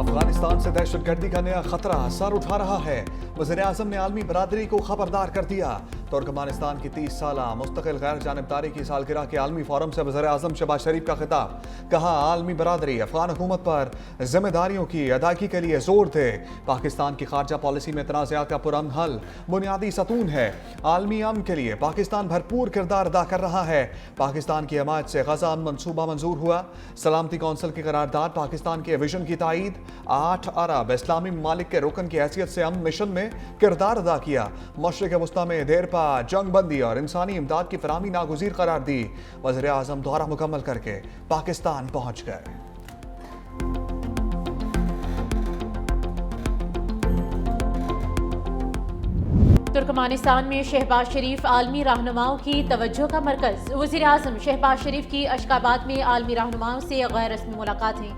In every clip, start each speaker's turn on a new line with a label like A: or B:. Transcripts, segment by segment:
A: अफगानिस्तान से दहशतगर्दी का नया खतरा सर उठा रहा है। वज़ीर-ए-आज़म ने आलमी बरादरी को खबरदार कर दिया। तुर्कमानिस्तान की 30 साला मुस्तकिल गैर जानिबदारी की सालगिरह के आलमी फोरम से वज़ीर-ए-आज़म शहबाज शरीफ का खिताब। कहा, आलमी बरादरी अफगान हुकूमत पर जिम्मेदारियों की अदायगी के लिए जोर दे। पाकिस्तान की खारजा पॉलिसी में तनाज़ात का पुरअमन हल बुनियादी सतून है। आलमी अमन के लिए पाकिस्तान भरपूर किरदार अदा कर रहा है। पाकिस्तान की हमायत से गजा अमन मंसूबा मंजूर हुआ। सलामती कौंसिल की करारदाद पाकिस्तान के विजन की तायीद। 8 अरब इस्लामी ममालिक के रुकन की हैसियत से अमन मिशन में किरदार अदा किया। मशरिक़ वस्ता में देर पा जंग बंदी और इंसानी इमदाद की फराहमी नागुज़ीर करार दी। वज़ीर-ए-आज़म दौरा मुकम्मल करके पाकिस्तान पहुंच गए।
B: तुर्कमानिस्तान में शहबाज शरीफ आलमी रहनुमाओं की तवज्जो का मरकज। वज़ीर-ए-आज़म शहबाज शरीफ की अशकाबाद में आलमी रहनुमाओं से गैर रस्मी मुलाकातें।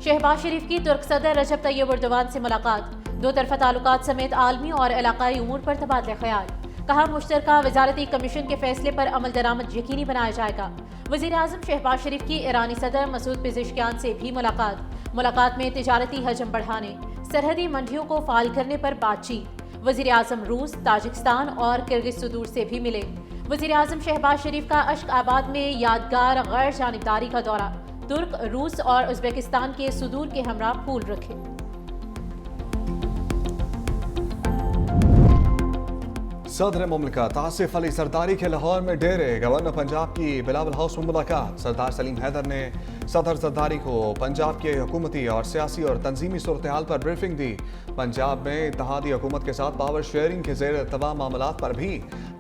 B: शहबाज शरीफ की तुर्क सदर रजब तैयब एर्दोगान से मुलाकात। दो तरफ़ा ताल्लुकात समेत आलमी और इलाकाई उमूर पर तबादला ख्याल। कहा, मुश्तरका वज़ारती कमीशन के फैसले पर अमल दरामद यकीनी बनाया जाएगा। वज़ीर-ए-आज़म शहबाज शरीफ की ईरानी सदर मसूद पेज़ेशकियान से भी मुलाकात में तिजारती हजम बढ़ाने, सरहदी मंडियों को फाल करने पर बातचीत। वज़ीर-ए-आज़म रूस, ताजिकिस्तान और किर्गिज़ सुदूर से भी मिले। वज़ीर-ए-आज़म शहबाज शरीफ का अशकाबाद में यादगार गैर जानिबदारी का दौरा। तुर्क, रूस और उज़्बेकिस्तान के सुदूर के हमरा फूल रखे।
A: सदर मुमलिकत आसिफ अली सरदारी के लाहौर में डेरे। गवर्नर पंजाब की बिलावल हाउस में मुलाकात। सरदार सलीम हैदर ने सदर सरदारी को पंजाब के हुकूमती और सियासी और तंजीमी सूरत हाल पर ब्रीफिंग दी। पंजाब में इत्तेहादी हुकूमत के साथ पावर शेयरिंग के ज़ेर तमाम मामलात पर भी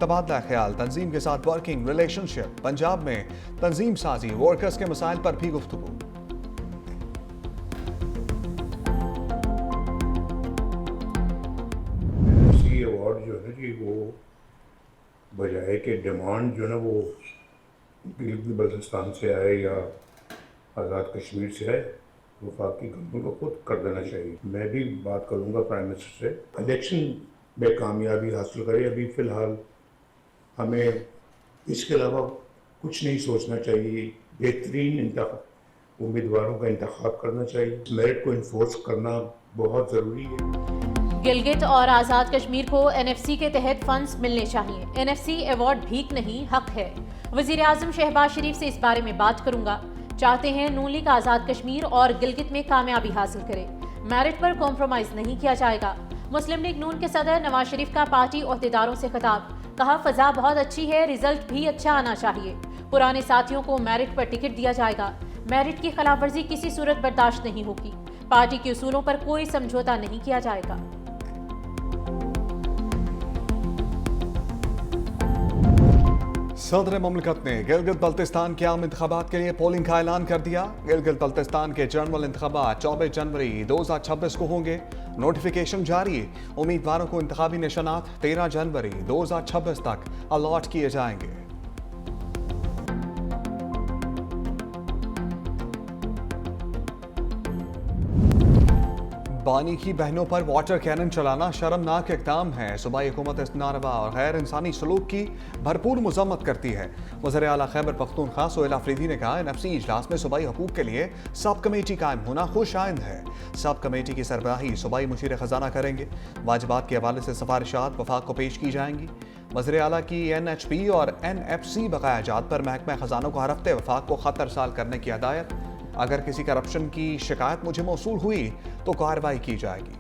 A: तबादला ख्याल। तंजीम के साथ वर्किंग रिलेशनशिप। पंजाब में तंजीम साजी, वर्कर्स के मसाइल पर भी गुफ्तगू।
C: अवार्ड जो है कि वो बजाय के डिमांड जो है वो गिलगित बल्तिस्तान से आए या आज़ाद कश्मीर से आए, वफाकी गवर्नमेंट को खुद कर देना चाहिए। मैं भी बात करूंगा प्राइम मिनिस्टर से, इलेक्शन में कामयाबी हासिल करें। अभी फ़िलहाल हमें इसके अलावा कुछ नहीं सोचना चाहिए। बेहतरीन उम्मीदवारों का इंतखाब करना चाहिए। मेरिट को इन्फोर्स करना बहुत ज़रूरी है।
B: गिलगित और आज़ाद कश्मीर को एनएफसी के तहत फंड्स मिलने चाहिए। एनएफसी अवार्ड भीख नहीं, हक है। वज़ीर-ए-आज़म शहबाज शरीफ से इस बारे में बात करूंगा। चाहते हैं नून लीग आज़ाद कश्मीर और गिलगित में कामयाबी हासिल करे। मेरिट पर कॉम्प्रोमाइज नहीं किया जाएगा। मुस्लिम लीग नून के सदर नवाज शरीफ का पार्टी ओहदेदारों से खिताब। कहा, फजा बहुत अच्छी है, रिजल्ट भी अच्छा आना चाहिए। पुराने साथियों को मेरिट पर टिकट दिया जाएगा। मेरिट की खिलाफ वर्जी किसी सूरत बर्दाश्त नहीं होगी। पार्टी के उसूलों पर कोई समझौता नहीं किया जाएगा।
A: सदर मुमलिकत ने गिलगित बल्तिस्तान के आम इंतखाबात के लिए पोलिंग का ऐलान कर दिया। गिलगित बल्तिस्तान के जनरल इंतखाबात 24 जनवरी 2026 को होंगे। नोटिफिकेशन जारी। उम्मीदवारों को इंतखाबी निशानात 13 जनवरी 2026 तक अलॉट किए जाएंगे। बानी की बहनों पर वाटर कैनन चलाना शर्मनाक इक़दाम है। सूबाई हुकूमत इस नारवा और गैर इंसानी सलूक की भरपूर मज़म्मत करती है। वज़ीर आला खैबर पख्तूनख्वा सोहेल आफरीदी ने कहा, एनएफसी इजलास में सूबाई हकूक़ के लिए सब कमेटी कायम होना खुश आइंद है। सब कमेटी की सरबराही सूबाई मुशीर ख़जाना करेंगे। वाजिबात के हवाले से सिफारिशात वफाक को पेश की जाएंगी। वज़ीर आला की NHP और NFC बकायाजात पर महकमा ख़जाना को हर हफ्ते वफाक को ख़त अरसाल करने की हदायत। अगर किसी करप्शन की शिकायत मुझे मौसूल हुई तो कार्रवाई की जाएगी।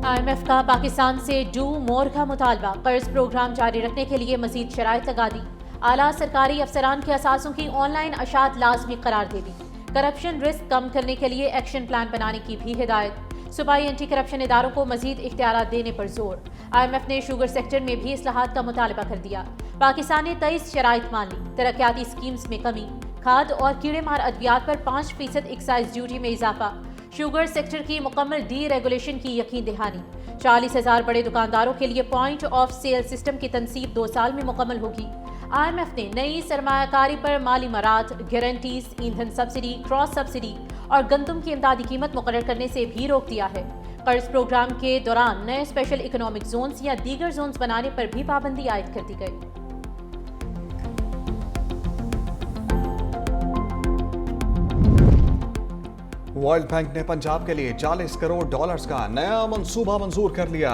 B: IMF का पाकिस्तान से डू मोर का मुतालबा। कर्ज प्रोग्राम जारी रखने के लिए मजीद शराइत लगा दी। आला सरकारी अफसरान के असासों की ऑनलाइन अशात लाजमी करार दे दी। करप्शन रिस्क कम करने के लिए एक्शन प्लान बनाने की भी हिदायत। सूबाई एंटी करप्शन इदारों को मजीद इख्तियारात देने पर जोर। IMF ने शुगर सेक्टर में भी इस्लाहात का मुतालबा कर दिया। पाकिस्तान ने 23 शराइत मान ली। तरक्याती स्कीम्स में कमी। खाद और कीड़े मार अद्वियात पर 5% एक्साइज ड्यूटी में इजाफा। शुगर सेक्टर की मुकम्मल डी रेगुलेशन की यकीन दहानी। 40,000 बड़े दुकानदारों के लिए पॉइंट ऑफ सेल सिस्टम की तनसीब 2 साल में मुकम्मल होगी। IMF ने नई सरमायाकारी पर माली मरात, गारंटीज, ईंधन सब्सिडी, क्रॉस सब्सिडी और गंदम की इमदादी कीमत मुकर्रर करने से भी रोक दिया है। कर्ज प्रोग्राम के दौरान नए स्पेशल इकोनॉमिक जोन्स या दीगर जोन्स बनाने पर भी पाबंदी आयद कर दी गई।
A: वर्ल्ड बैंक ने पंजाब के लिए $40 करोड़ का नया मंसूबा मंजूर कर लिया।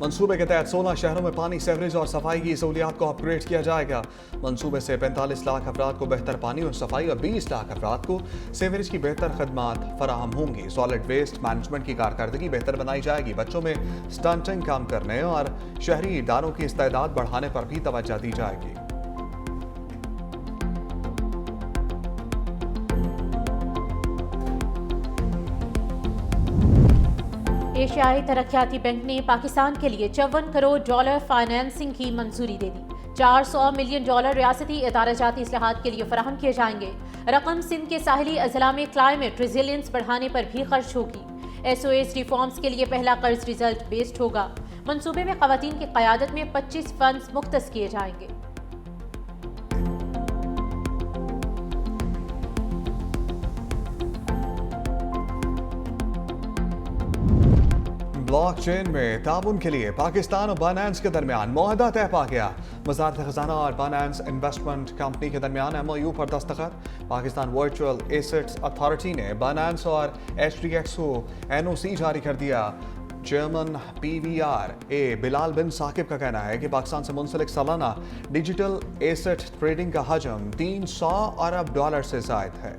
A: मंसूबे के तहत 16 शहरों में पानी, सीवरेज और सफाई की सहूलियात को अपग्रेड किया जाएगा। मंसूबे से 45 लाख अफराद को बेहतर पानी और सफाई और 20 लाख अफराद को सीवरेज की बेहतर खदमात फराहम होंगी। सॉलिड वेस्ट मैनेजमेंट की कारकर्दगी बेहतर बनाई जाएगी। बच्चों में स्टंटिंग कम करने और शहरी इदारों की इस्तेदाद बढ़ाने पर भी तवज्जो दी जाएगी।
B: एशियाई तरक्याती बैंक ने पाकिस्तान के लिए $54 करोड़ फाइनेंसिंग की मंजूरी दे दी। $400 मिलियन रियासती इदाराजाती इस्लाहात के लिए फराहम किए जाएंगे। रकम सिंध के साहिली अजला में क्लाइमेट रेजिलियंस बढ़ाने पर भी खर्च होगी। SOS रिफॉर्म्स के लिए पहला कर्ज रिजल्ट बेस्ड होगा। मंसूबे में खवातीन की क़यादत में 25 फंड्स मुख्तस किए जाएंगे।
A: ब्लॉकचेन में ताउन के लिए पाकिस्तान और बाइनेंस के दरमियान मुआहदा तय पा गया। वज़ारत खजाना और बाइनेंस इन्वेस्टमेंट कंपनी के दरमियान MOU पर दस्तखत। पाकिस्तान वर्चुअल एसेट्स अथॉरिटी ने बाइनेंस और HDX को NOC जारी कर दिया। चेयरमैन PVR बिलाल बिन साकिब का कहना है कि पाकिस्तान से मुंसलिक सालाना डिजिटल एसेट ट्रेडिंग का हजम $300 अरब से ज़ायद है।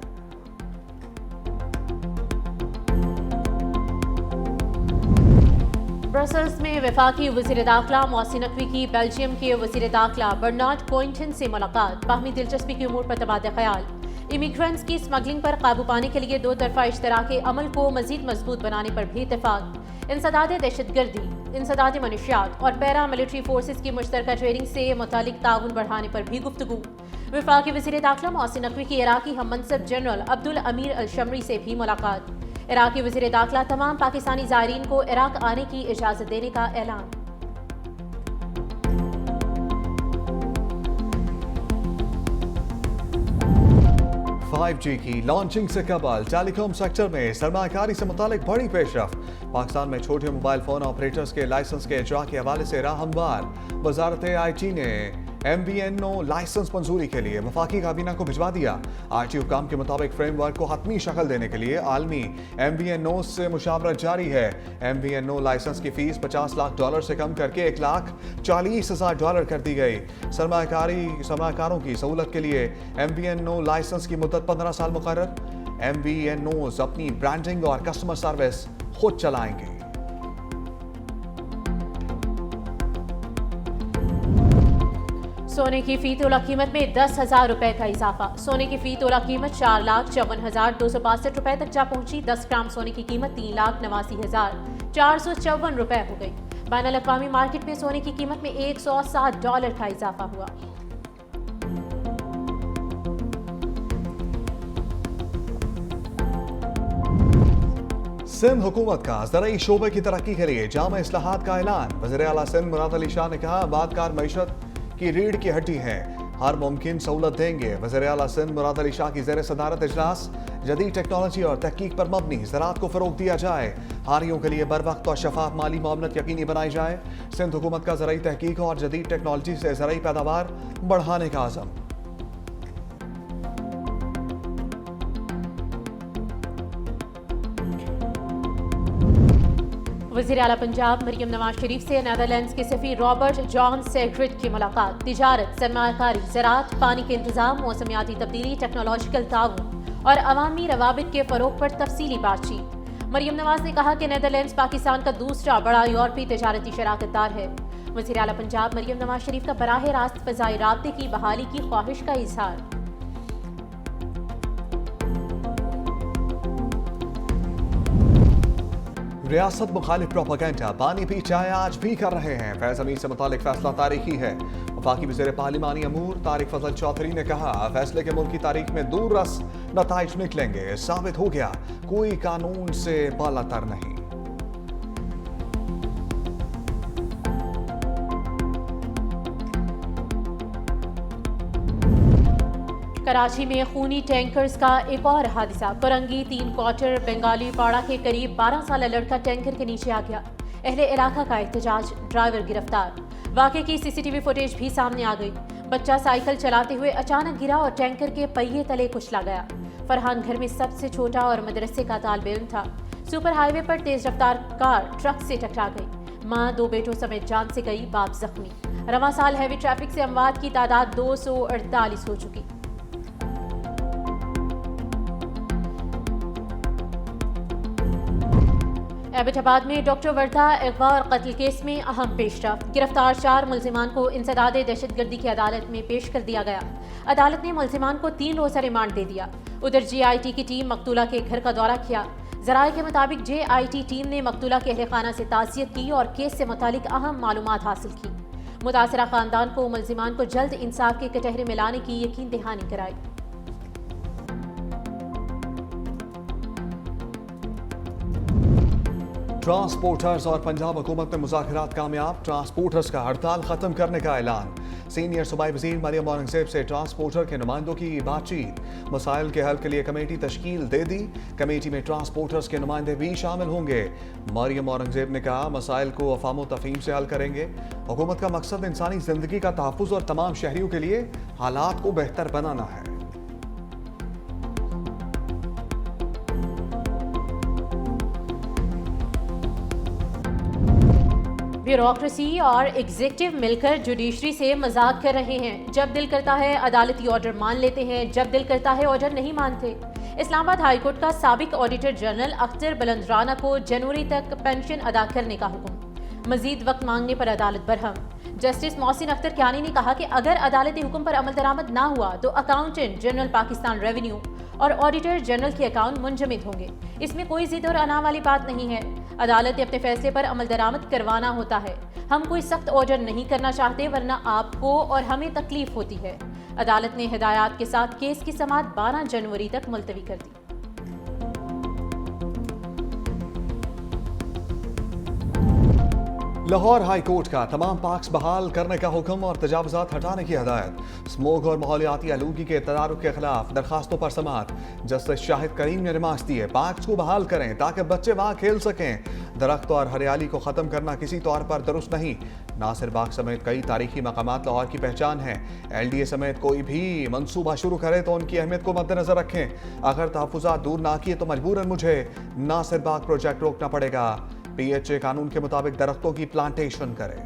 B: ब्रसल्स में वफाकी वज़ीर दाखिला मोहसिन नकवी की बेल्जियम के वज़ीर दाखिला बर्नार्ड कोइंटन से मुलाकात। बाहमी दिलचस्पी के उमूर पर तबादला ख्याल। इमिग्रेंट्स की स्मगलिंग पर काबू पाने के लिए 2 तरफा इश्तराक अमल को मजीद मजबूत बनाने पर भी इत्तेफाक। इंसदाद दहशतगर्दी, इंसदाद मनशियात और पैरा मिलिट्री फोर्सेस की मुश्तरका ट्रेनिंग से मुतालिक ताउन बढ़ाने पर भी गुफ्तगू। वफाकी वज़ीर दाखिला मोहसिन नकवी की इराकी हम मनसब जनरल अब्दुल अमीर अल शमरी से भी मुलाकात। इराकी वज़ीर दाखिला तमाम पाकिस्तानी ज़ायरीन को इराक आने की इजाज़त देने का ऐलान।
A: $5G की लॉन्चिंग से कबल टेलीकॉम सेक्टर में सरमाकारी से मुतालिक बड़ी पेशरफ। पाकिस्तान में छोटे मोबाइल फोन ऑपरेटर्स के लाइसेंस के इजरा के हवाले से राह हमवार। वजारत IT ने MVNO लाइसेंस मंजूरी के लिए वफाकी काबीना को भिजवा दिया। IT हुकाम के मुताबिक फ्रेमवर्क को हतमी शक्ल देने के लिए आलमी MVNO से मुशावरत जारी है। MVNO लाइसेंस की फीस $50 लाख से कम करके $1,40,000 कर दी गई। सरमाकारों की सहूलत के लिए MVNO लाइसेंस की मुद्दत 15 साल मुकर्रर। MVNOs अपनी ब्रांडिंग और कस्टमर सर्विस खुद चलाएंगे।
B: सोने की फी तोला कीमत में 10,000 रुपए का इजाफा। सोने की फी तोला कीमत 4,54,262 तक जा पहुंची। 10 ग्राम सोने की कीमत 3,89,454 रुपए हो गई। बैनुल अक़वामी मार्केट में सोने की कीमत में $107 का इजाफा हुआ।
A: सिंध हुकूमत का ज़राई शोबे की तरक्की के लिए जामा इस्लाहात का ऐलान। वज़ीर आला सिंध मुराद अली शाह ने कहा, आबादकार मईशत की रीढ़ की हड्डी है, हर मुमकिन सहूलत देंगे। वज़ीर आला सिंध मुराद अली शाह की ज़ेर सदारत इजलास। जदीद टेक्नोलॉजी और तहकीक पर मबनी ज़राअत को फ़रोग दिया जाए। हारियों के लिए बर वक्त और शफाफ माली मामलत यकीनी बनाई जाए। सिंध हुकूमत का ज़राई तहकीक और जदीद टेक्नोलॉजी से ज़राई पैदावार बढ़ाने का आज़म।
B: वज़ीर आला पंजाब मरियम नवाज शरीफ से नीदरलैंड्स के सफ़ीर रॉबर्ट जॉन सेग्रिड की मुलाकात। तिजारत, सरमायाकारी, ज़राअत, पानी के इंतज़ाम, मौसमियाती तब्दीली, टेक्नोलॉजिकल ताउन और अवामी रवाबित के फ़रोग पर तफसीली बातचीत। मरियम नवाज ने कहा कि नीदरलैंड्स पाकिस्तान का दूसरा बड़ा यूरोपीय तिजारती शराकतदार है। वज़ीर आला पंजाब मरियम नवाज शरीफ का बराह रास्त फ़ज़ाई राब्ते की बहाली की ख्वाहिश का इजहार।
A: रियासत मुखालिफ प्रोपेगेंडा पानी पी चाय आज भी कर रहे हैं। फैज़ अमीर से मुतालिक फैसला तारीखी है। वफाकी वज़ीर पार्लिमानी अमूर तारिक फजल चौधरी ने कहा, फैसले के मुल्क की तारीख में दूर रस नताइज निकलेंगे। साबित हो गया कोई कानून से बालातर नहीं।
B: कराची में खूनी टैंकर्स का एक और हादसा। कोरंगी 3 क्वार्टर बंगाली पाड़ा के करीब 12 साल लड़का टैंकर के नीचे आ गया। अहले इलाका का एहतजाज, ड्राइवर गिरफ्तार। वाक़े की CCTV फुटेज भी सामने आ गई। बच्चा साइकिल चलाते हुए अचानक गिरा और टैंकर के पहिए तले कुचला गया। फरहान घर में सबसे छोटा और मदरसे का तालिब इल्म था। सुपर हाईवे पर तेज रफ्तार कार ट्रक से टकरा गई। मां 2 बेटों समेत जान से गई, बाप जख्मी। रवां साल हैवी ट्रैफिक से अमवात की तादाद 248 हो चुकी। एबटाबाद में डॉक्टर वर्धा अगवा और कत्ल केस में अहम पेशरफ्त। गिरफ्तार 4 मुल्जिमान को इंसदाद दहशतगर्दी की अदालत में पेश कर दिया गया। अदालत ने मुल्जिमान को 3 रोज़ा रिमांड दे दिया। उधर JIT की टीम मकतूला के घर का दौरा किया। ज़राए के मुताबिक JIT टीम ने मकतूला के अहले खाना से ताज़ियत की और केस से मुतालिक अहम मालूमात हासिल की। मुतासरा खानदान को मुल्जिमान को जल्द इंसाफ के कटहरे में लाने की यकीन दहानी कराई।
A: ट्रांसपोर्टर्स और पंजाब हुकूमत में मुज़ाकरात कामयाब। ट्रांसपोर्टर्स का हड़ताल खत्म करने का ऐलान। सीनियर सूबाई वज़ीर मरियम औरंगज़ेब से ट्रांसपोर्टर के नुमाइंदों की बातचीत। मसाइल के हल के लिए कमेटी तश्कील दे दी। कमेटी में ट्रांसपोर्टर्स के नुमाइंदे भी शामिल होंगे। मरियम औरंगज़ेब ने कहा, मसाइल को अफ़ाम तफ़हीम से हल करेंगे। हुकूमत का मकसद इंसानी ज़िंदगी का तहफ़्फ़ुज़ और तमाम शहरियों के लिए हालात को बेहतर बनाना है।
B: ब्यूरोक्रेसी और एग्जीक्यूटिव मिलकर जुडिशरी से मजाक कर रहे हैं। जब दिल करता है अदालती ऑर्डर मान लेते हैं, जब दिल करता है ऑर्डर नहीं मानते। इस्लामाबाद हाईकोर्ट का साबिक ऑडिटर जनरल अख्तर बुलंदराना को जनवरी तक पेंशन अदा करने का हुक्म। मजीद वक्त मांगने पर अदालत बरहम। जस्टिस मोहसिन अख्तर कियानी ने कहा कि अगर अदालती हुक्म पर अमल दरामद ना हुआ तो अकाउंटेंट जनरल पाकिस्तान रेवेन्यू और ऑडिटर जनरल के अकाउंट मुंजमद होंगे। इसमें कोई जिद और अना वाली बात नहीं है। अदालत ने अपने फैसले पर अमल दरामद करवाना होता है। हम कोई सख्त ऑर्डर नहीं करना चाहते, वरना आपको और हमें तकलीफ होती है। अदालत ने हिदायत के साथ केस की समाअत 12 जनवरी तक मुलतवी कर दी।
A: लाहौर हाई कोर्ट का तमाम पार्क्स बहाल करने का हुक्म और तजावुज़ात हटाने की हदायत। स्मोक और माहौलियाती आलूगी के तदारुक के खिलाफ दरखास्तों पर समाअत। जस्टिस शाहिद करीम ने रिमार्क्स दिए, पार्क्स को बहाल करें ताकि बच्चे वहाँ खेल सकें। दरख्त और हरियाली को ख़त्म करना किसी तौर पर दुरुस्त नहीं। नासिर बाग समेत कई तारीखी मकामात लाहौर की पहचान है। LDA समेत कोई भी मनसूबा शुरू करे तो उनकी अहमियत को मद्देनजर रखें। अगर तहफ़्फ़ुज़ात दूर ना किए तो मजबूरन मुझे नासिर बाग प्रोजेक्ट रोकना पड़ेगा। PHA कानून के मुताबिक दरख्तों की प्लांटेशन करें।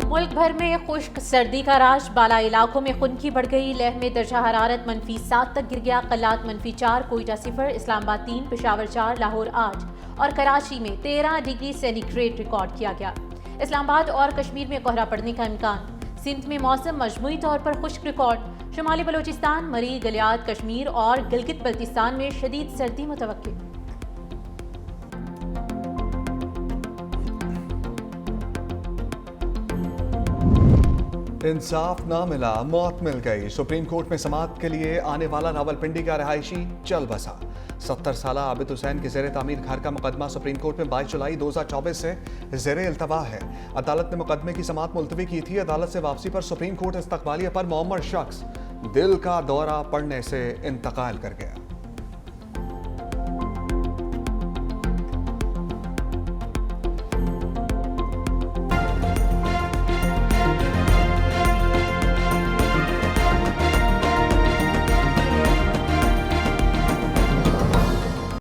B: मुल्क भर में खुश्क सर्दी का राज। बाला इलाकों में खुनकी बढ़ गई। लेह में दर्जा हरारत -7 तक गिर गया। कल्लात -4, कोयटा 0, इस्लामाबाद 3, पेशावर 4, लाहौर 8 और कराची में 13 डिग्री सेंटीग्रेड रिकॉर्ड किया गया। इस्लामाबाद और कश्मीर में कोहरा पड़ने का इम्कान। सिंध में मौसम मजमूई तौर पर खुश्क रिकॉर्ड। शुमाली बलोचिस्तान, मरी, गलियात, कश्मीर और गिलगित बल्तिस्तान में शदीद सर्दी मुतवक्की।
A: इंसाफ ना मिला, मौत मिल गई। सुप्रीम कोर्ट में समाअत के लिए आने वाला रावलपिंडी का रहायशी चल बसा। 70 साल आबिद हुसैन के ज़ेरे तामीर घर का मुकदमा सुप्रीम कोर्ट में 22 जुलाई 2024 से ज़ेरे इल्तवा है। अदालत ने मुकदमे की समाअत मुलतवी की थी। अदालत से वापसी पर सुप्रीम कोर्ट इस्तकबालिया पर मोअम्मर शख्स दिल का दौरा पड़ने से इंतकाल कर गया।